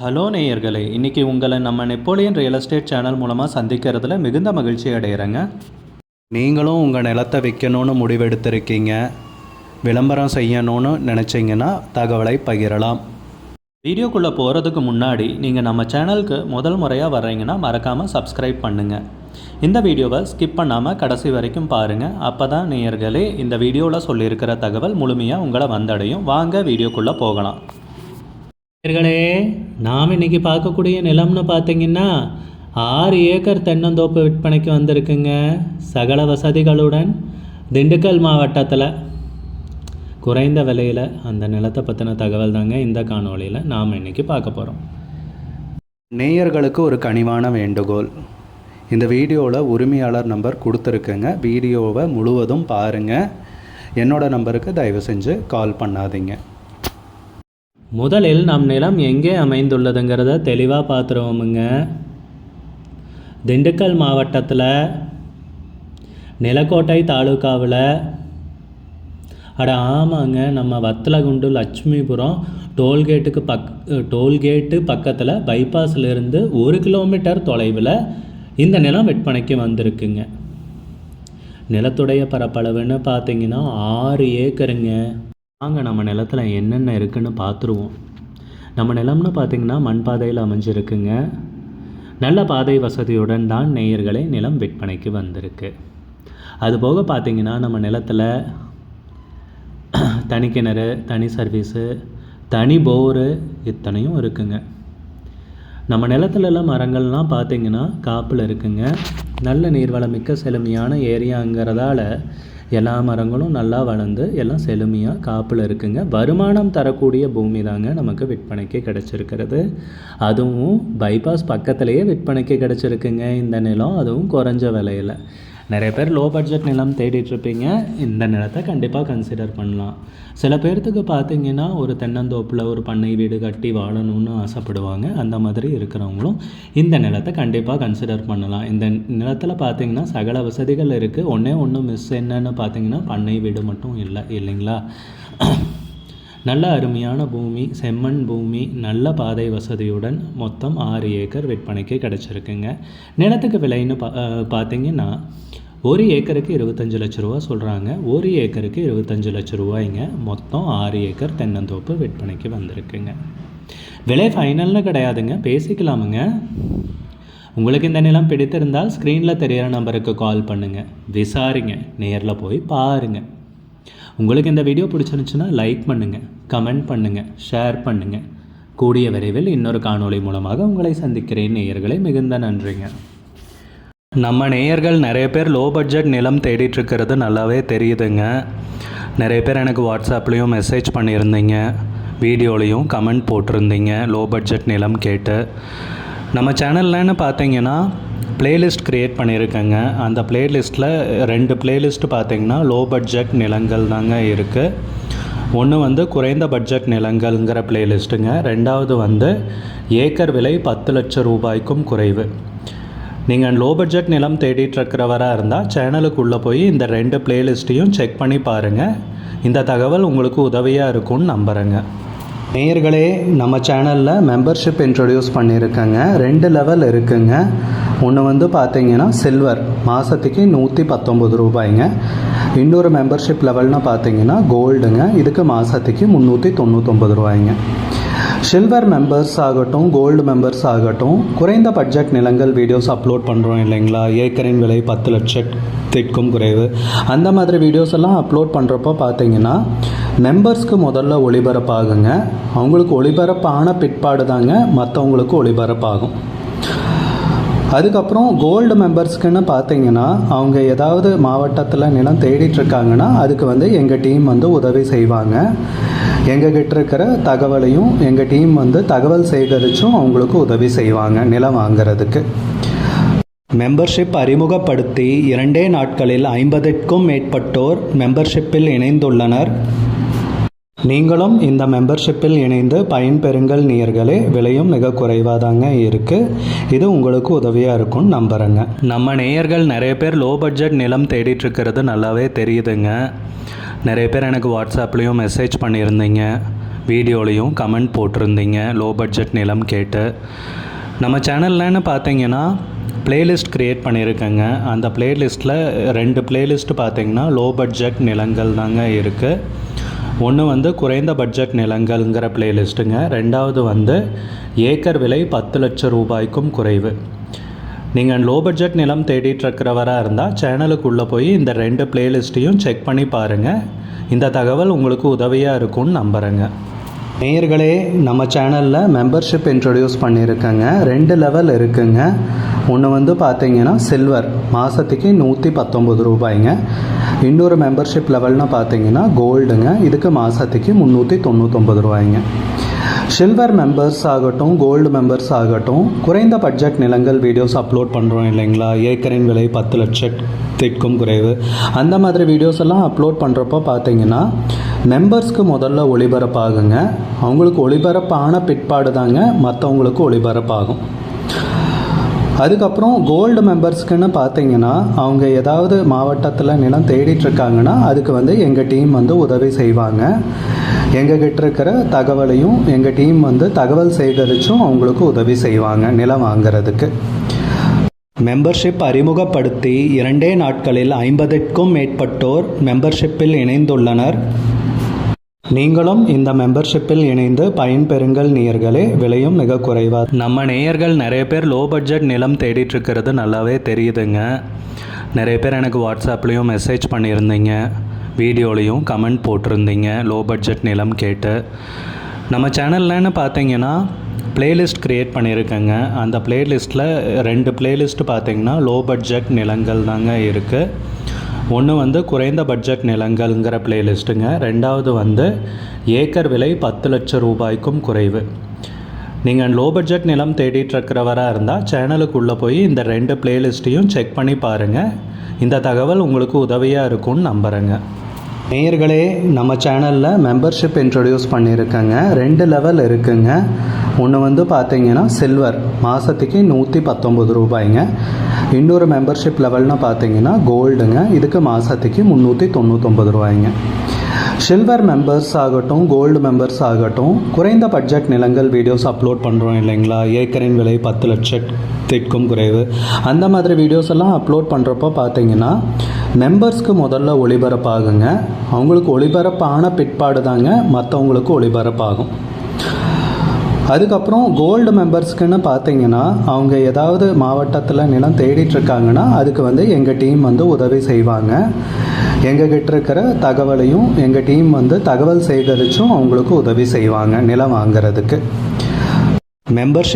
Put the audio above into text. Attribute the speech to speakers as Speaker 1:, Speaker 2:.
Speaker 1: Hello நேயர்களே, இன்றைக்கி உங்களை நம்ம நெப்போலியன் ரியல் எஸ்டேட் சேனல் மூலமாக சந்திக்கிறதுல மிகுந்த மகிழ்ச்சி அடைகிறேங்க. நீங்களும் உங்கள் நிலத்தை விற்கணும்னு முடிவெடுத்திருக்கீங்க, விளம்பரம் செய்யணும்னு நினச்சிங்கன்னா தகவலை பகிரலாம். வீடியோக்குள்ளே போகிறதுக்கு முன்னாடி நீங்கள் நம்ம சேனலுக்கு முதல் முறையாக வர்றீங்கன்னா மறக்காமல் சப்ஸ்கிரைப் பண்ணுங்கள். இந்த வீடியோவை ஸ்கிப் பண்ணாமல் கடைசி வரைக்கும் பாருங்கள். அப்போ தான் நேயர்களே இந்த வீடியோவில் சொல்லியிருக்கிற தகவல் முழுமையாக உங்களை வந்தடையும். வாங்க வீடியோக்குள்ளே போகலாம். நேயர்களே, நாம் இன்றைக்கி பார்க்கக்கூடிய நிலம்னு பார்த்தீங்கன்னா 6 ஏக்கர் தென்னந்தோப்பு விற்பனைக்கு வந்திருக்குங்க. சகல வசதிகளுடன் திண்டுக்கல் மாவட்டத்தில் குறைந்த விலையில் அந்த நிலத்தை பற்றின தகவல் தாங்க இந்த காணொளியில் நாம் இன்றைக்கி பார்க்க போகிறோம். நேயர்களுக்கு ஒரு கனிவான வேண்டுகோள், இந்த வீடியோவில் உரிமையாளர் நம்பர் கொடுத்துருக்குங்க. வீடியோவை முழுவதும் பாருங்கள். என்னோடய நம்பருக்கு தயவு செஞ்சு கால் பண்ணாதீங்க. முதலில் நம் நிலம் எங்கே அமைந்துள்ளதுங்கிறத தெளிவாக பார்த்துருவோமுங்க. திண்டுக்கல் மாவட்டத்தில் நிலக்கோட்டை தாலுக்காவில் ஆமாங்க, நம்ம வத்தலகுண்டு லட்சுமிபுரம் டோல்கேட்டு பக்கத்தில் பைபாஸ்லேருந்து 1 கிலோமீட்டர் தொலைவில் இந்த நிலம் விற்பனைக்கு வந்திருக்குங்க. நிலத்துடைய பரப்பளவுன்னு பார்த்தீங்கன்னா 6 ஏக்கருங்க. வாங்க நம்ம நிலத்தில் என்னென்ன இருக்குதுன்னு பார்த்துருவோம். நம்ம நிலம்னு பார்த்திங்கன்னா மண் பாதையில் அமைஞ்சிருக்குங்க. நல்ல பாதை வசதியுடன் தான் நேயர்களே நிலம் விற்பனைக்கு வந்திருக்கு. அதுபோக பார்த்திங்கன்னா நம்ம நிலத்தில் தனி கிணறு, தனி சர்வீஸு, தனி போரு இத்தனையும் இருக்குங்க. நம்ம நிலத்துலலாம் மரங்கள்லாம் பார்த்திங்கன்னா காப்பில் இருக்குங்க. நல்ல நீர்வளமிக்க செழுமையான ஏரியாங்கிறதால எல்லா மரங்களும் நல்லா வளர்ந்து எல்லாம் செழுமையாக காப்பில் இருக்குங்க. வருமானம் தரக்கூடிய பூமி தாங்க நமக்கு விற்பனைக்கு கிடச்சிருக்கிறது. அதுவும் பைபாஸ் பக்கத்துலேயே விற்பனைக்கு கிடச்சிருக்குங்க இந்த நிலம், அதுவும் குறைஞ்ச விலையில். நிறைய பேர் லோ பட்ஜெட் நிலம் தேடிட்டுருப்பீங்க, இந்த நிலத்தை கண்டிப்பாக கன்சிடர் பண்ணலாம். சில பேர்த்துக்கு பார்த்திங்கன்னா ஒரு தென்னந்தோப்பில் ஒரு பண்ணை வீடு கட்டி வாழணும்னு ஆசைப்படுவாங்க. அந்த மாதிரி இருக்கிறவங்களும் இந்த நிலத்தை கண்டிப்பாக கன்சிடர் பண்ணலாம். இந்த நிலத்தில் பார்த்திங்கன்னா சகல வசதிகள் இருக்குது. ஒன்று மிஸ் என்னன்னு பார்த்திங்கன்னா பண்ணை வீடு மட்டும் இல்லைங்களா. நல்ல அருமையான பூமி, செம்மண் பூமி, நல்ல பாதை வசதியுடன் மொத்தம் 6 ஏக்கர் விற்பனைக்கு கிடச்சிருக்குங்க. நிலத்துக்கு விலைன்னு பார்த்திங்கன்னா 1 ஏக்கருக்கு 25 லட்ச ரூபா சொல்கிறாங்க. 1 ஏக்கருக்கு 25 லட்ச ரூபாய்ங்க. மொத்தம் 6 ஏக்கர் தென்னந்தோப்பு விற்பனைக்கு வந்திருக்குங்க. விலை ஃபைனல்னு கிடையாதுங்க, பேசிக்கலாமுங்க. உங்களுக்கு இந்த நிலம் பிடித்திருந்தால் ஸ்க்ரீனில் தெரிகிற நம்பருக்கு கால் பண்ணுங்கள், விசாரிங்க, நேரில் போய் பாருங்கள். உங்களுக்கு இந்த வீடியோ பிடிச்சிருந்துச்சுன்னா லைக் பண்ணுங்கள், கமெண்ட் பண்ணுங்கள், ஷேர் பண்ணுங்கள். கூடிய விரைவில் இன்னொரு காணொளி மூலமாக உங்களை சந்திக்கிறேன். நேயர்களே, மிகுந்த நன்றிங்க. நம்ம நேயர்கள் நிறைய பேர் லோ பட்ஜெட் நிலம் தேடிட்டுருக்கிறது நல்லாவே தெரியுதுங்க. நிறைய பேர் எனக்கு வாட்ஸ்அப்லேயும் மெசேஜ் பண்ணியிருந்தீங்க, வீடியோலையும் கமெண்ட் போட்டிருந்தீங்க லோ பட்ஜெட் நிலம் கேட்டு. நம்ம சேனல்லன்னு பார்த்தீங்கன்னா பிளேலிஸ்ட் க்ரியேட் பண்ணியிருக்கேங்க. அந்த பிளேலிஸ்ட்டில் 2 பிளேலிஸ்ட்டு பார்த்திங்கன்னா லோ பட்ஜெட் நிலங்கள் தாங்க இருக்குது. ஒன்று குறைந்த பட்ஜெட் நிலங்கள்ங்கிற பிளேலிஸ்ட்டுங்க. 2வது ஏக்கர் விலை 10 லட்சம் ரூபாய்க்கும் குறைவு. நீங்கள் லோ பட்ஜெட் நிலம் தேடிட்டுருக்கிறவராக இருந்தால் சேனலுக்குள்ளே போய் இந்த 2 பிளேலிஸ்ட்டையும் செக் பண்ணி பாருங்கள். இந்த தகவல் உங்களுக்கு உதவியாக இருக்கும்னு நம்புகிறேங்க. நேயர்களே, நம்ம சேனலில் மெம்பர்ஷிப் இன்ட்ரடியூஸ் பண்ணியிருக்கேங்க. 2 லெவல் இருக்குங்க. ஒன்று பார்த்தீங்கன்னா சில்வர், மாதத்துக்கு 119 ரூபாய்ங்க. இன்னொரு மெம்பர்ஷிப் லெவல்னால் பார்த்தீங்கன்னா கோல்டுங்க, இதுக்கு மாதத்துக்கு 399 ரூபாய்ங்க. சில்வர் மெம்பர்ஸ் ஆகட்டும், கோல்டு மெம்பர்ஸ் ஆகட்டும், குறைந்த பட்ஜெட் நிலங்கள் வீடியோஸ் அப்லோட் பண்ணுறோம் இல்லைங்களா. ஏக்கரின் விலை 10 லட்சத்திற்கும் குறைவு, அந்த மாதிரி வீடியோஸ் எல்லாம் அப்லோட் பண்ணுறப்போ பார்த்தீங்கன்னா மெம்பர்ஸ்க்கு முதல்ல ஒளிபரப்பாகுங்க. அவங்களுக்கு ஒளிபரப்பான பிற்பாடு தாங்க மற்றவங்களுக்கு ஒளிபரப்பாகும். அதுக்கப்புறம் கோல்டு மெம்பர்ஸ்க்குன்னு பார்த்தீங்கன்னா அவங்க ஏதாவது மாவட்டத்தில் நிலம் தேடிட்டுருக்காங்கன்னா அதுக்கு எங்கள் டீம் உதவி செய்வாங்க. எங்ககிட்ட இருக்கிற தகவலையும் எங்கள் டீம் தகவல் சேகரித்தும் அவங்களுக்கு உதவி செய்வாங்க நிலம் வாங்கிறதுக்கு. மெம்பர்ஷிப் அறிமுகப்படுத்தி 2 நாட்களில் 50க்கும் மேற்பட்டோர் மெம்பர்ஷிப்பில் இணைந்துள்ளனர். நீங்களும் இந்த மெம்பர்ஷிப்பில் இணைந்து பயன்பெறுங்கள் நேயர்களே. விலையும் மிக குறைவாக தாங்க இருக்குது. இது உங்களுக்கு உதவியாக இருக்கும்னு நம்புகிறேங்க. நம்ம நேயர்கள் நிறைய பேர் லோ பட்ஜெட் நிலம் தேடிட்டுருக்கிறது நல்லாவே தெரியுதுங்க. நிறைய பேர் எனக்கு வாட்ஸ்அப்லேயும் மெசேஜ் பண்ணியிருந்தீங்க, வீடியோலையும் கமெண்ட் போட்டிருந்தீங்க லோ பட்ஜெட் நிலம் கேட்டு. நம்ம சேனல்லன்னு பார்த்தீங்கன்னா பிளேலிஸ்ட் க்ரியேட் பண்ணியிருக்கேங்க. அந்த பிளேலிஸ்ட்டில் 2 பிளேலிஸ்ட்டு பார்த்தீங்கன்னா லோ பட்ஜெட் நிலங்கள் தாங்க இருக்குது. ஒன்று வந்து குறைந்த பட்ஜெட் நிலங்கள்ங்கிற பிளேலிஸ்ட்டுங்க. ரெண்டாவது வந்து ஏக்கர் விலை 10 லட்சம் ரூபாய்க்கும் குறைவு. நீங்கள் லோ பட்ஜெட் நிலம் தேடிட்டுருக்கிறவராக இருந்தால் சேனலுக்குள்ளே போய் இந்த 2 பிளேலிஸ்ட்டையும் செக் பண்ணி பாருங்கள். இந்த தகவல் உங்களுக்கு உதவியாக இருக்கும்னு நம்புகிறேங்க. நேயர்களே, நம்ம சேனலில் மெம்பர்ஷிப் இன்ட்ரடியூஸ் பண்ணியிருக்கேங்க. 2 லெவல் இருக்குங்க. ஒன்று வந்து பார்த்தீங்கன்னா சில்வர், மாதத்துக்கு 119 ரூபாய்ங்க. இன்னொரு மெம்பர்ஷிப் லெவல்னு பார்த்தீங்கன்னா கோல்டுங்க, இதுக்கு மாதத்துக்கு 399 ரூபாய்ங்க. சில்வர் மெம்பர்ஸ் ஆகட்டும், கோல்டு மெம்பர்ஸ் ஆகட்டும், குறைந்த பட்ஜெட் நிலங்கள் வீடியோஸ் அப்லோட் பண்ணுறோம் இல்லைங்களா, ஏக்கரின் விலை 10 லட்சத்திற்கும் குறைவு, அந்த மாதிரி வீடியோஸ் எல்லாம் அப்லோட் பண்ணுறப்போ பார்த்தீங்கன்னா மெம்பர்ஸ்க்கு முதல்ல ஒளிபரப்பாகுங்க. அவங்களுக்கு ஒளிபரப்பான பிற்பாடு தாங்க மற்றவங்களுக்கு ஒளிபரப்பாகும். அதுக்கப்புறம் கோல்டு மெம்பர்ஸ்க்குன்னு பார்த்தீங்கன்னா அவங்க ஏதாவது மாவட்டத்தில் நிலம் தேடிட்டுருக்காங்கன்னா அதுக்கு வந்து எங்கள் டீம் வந்து உதவி செய்வாங்க. எங்ககிட்ட இருக்கிற தகவலையும் எங்கள் டீம் வந்து தகவல் சேகரித்தும் அவங்களுக்கு உதவி செய்வாங்க நிலம் வாங்கிறதுக்கு. மெம்பர்ஷிப் அறிமுகப்படுத்தி 2 நாட்களில் 50க்கும் மேற்பட்டோர் மெம்பர்ஷிப்பில் இணைந்துள்ளனர். நீங்களும் இந்த மெம்பர்ஷிப்பில் இணைந்து பயன்பெறுங்கள் நேயர்களே. விலையும் மிக குறைவாக. நம்ம நேயர்கள் நிறைய பேர் லோ பட்ஜெட் நிலம் தேடிட்டுருக்கிறது நல்லாவே தெரியுதுங்க. நிறைய பேர் எனக்கு வாட்ஸ்அப்லேயும் மெசேஜ் பண்ணியிருந்தீங்க, வீடியோலையும் கமெண்ட் போட்டிருந்தீங்க லோ பட்ஜெட் நிலம் கேட்டு. நம்ம சேனல்லன்னு பார்த்தீங்கன்னா பிளேலிஸ்ட் க்ரியேட் பண்ணியிருக்கேங்க. அந்த பிளேலிஸ்ட்டில் 2 பிளேலிஸ்ட்டு பார்த்தீங்கன்னா லோ பட்ஜெட் நிலங்கள் தாங்க இருக்குது. ஒன்று வந்து குறைந்த பட்ஜெட் நிலங்கள்ங்கிற பிளேலிஸ்ட்டுங்க. ரெண்டாவது வந்து ஏக்கர் விலை 10 லட்சம் ரூபாய்க்கும் குறைவு. நீங்கள் லோ பட்ஜெட் நிலம் தேடிட்டுருக்கிறவராக இருந்தால் சேனலுக்குள்ளே போய் இந்த 2 பிளேலிஸ்ட்டையும் செக் பண்ணி பாருங்கள். இந்த தகவல் உங்களுக்கு உதவியாக இருக்கும்னு நம்புகிறேங்க. நேயர்களே, நம்ம சேனலில் மெம்பர்ஷிப் இன்ட்ரடியூஸ் பண்ணியிருக்கேங்க. 2 லெவல் இருக்குங்க. ஒன்று வந்து பார்த்தீங்கன்னா சில்வர், மாதத்துக்கு 119 ரூபாய்ங்க. இன்னொரு மெம்பர்ஷிப் லெவல்னு பார்த்தீங்கன்னா கோல்டுங்க, இதுக்கு மாதத்துக்கு 399 ரூபாய்ங்க. சில்வர் மெம்பர்ஸ் ஆகட்டும், கோல்டு மெம்பர்ஸ் ஆகட்டும், குறைந்த பட்ஜெட் நிலங்கள் வீடியோஸ் அப்லோட் பண்ணுறோம் இல்லைங்களா, ஏக்கரின் விலை 10 லட்சத்திற்கும் குறைவு, அந்த மாதிரி வீடியோஸ் எல்லாம் அப்லோட் பண்ணுறப்போ பார்த்தீங்கன்னா மெம்பர்ஸ்க்கு முதல்ல ஒளிபரப்பாகுங்க. அவங்களுக்கு ஒளிபரப்பான பிற்பாடு தாங்க மற்றவங்களுக்கு ஒளிபரப்பாகும். அதுக்கப்புறம் கோல்டு மெம்பர்ஸ்க்குன்னு பார்த்தீங்கன்னா அவங்க ஏதாவது மாவட்டத்தில் நிலம் தேடிட்டுருக்காங்கன்னா அதுக்கு வந்து எங்கள் டீம் வந்து உதவி செய்வாங்க. எங்ககிட்ட இருக்கிற தகவலையும் எங்கள் டீம் வந்து தகவல் சேகரித்தும் அவங்களுக்கு உதவி செய்வாங்க நிலம் வாங்கிறதுக்கு. மெம்பர்ஷிப்